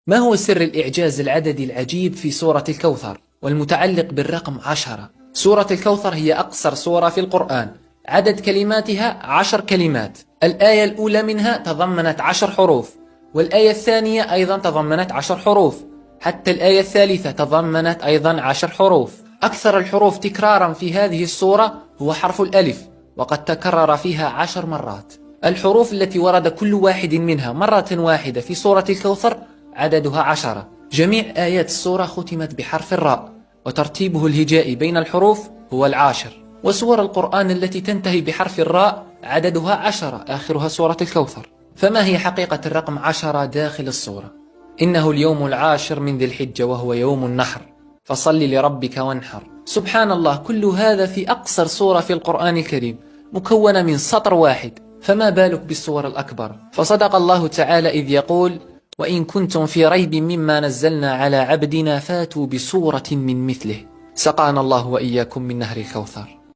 ما هو سر الإعجاز العددي العجيب في سورة الكوثر والمتعلق بالرقم 10؟ سورة الكوثر هي أقصر سورة في القرآن، عدد كلماتها 10 كلمات. الآية الأولى منها تضمنت 10 حروف، والآية الثانية أيضا تضمنت 10 حروف، حتى الآية الثالثة تضمنت أيضا 10 حروف. أكثر الحروف تكرارا في هذه السورة هو حرف الألف، وقد تكرر فيها 10 مرات. الحروف التي ورد كل واحد منها مرة واحدة في سورة الكوثر عددها 10. جميع آيات السورة ختمت بحرف الراء، وترتيبه الهجائي بين الحروف هو 10. وسور القرآن التي تنتهي بحرف الراء عددها 10، آخرها سورة الكوثر. فما هي حقيقة الرقم 10 داخل السورة؟ إنه اليوم العاشر من ذي الحجة وهو يوم النحر، فصل لربك وانحر. سبحان الله، كل هذا في أقصر سورة في القرآن الكريم، مكونة من سطر واحد، فما بالك بالسور الأكبر؟ فصدق الله تعالى إذ يقول: وإن كنتم في ريب مما نزلنا على عبدنا فاتوا بسورة من مثله. سقانا الله وإياكم من نهر الكوثر.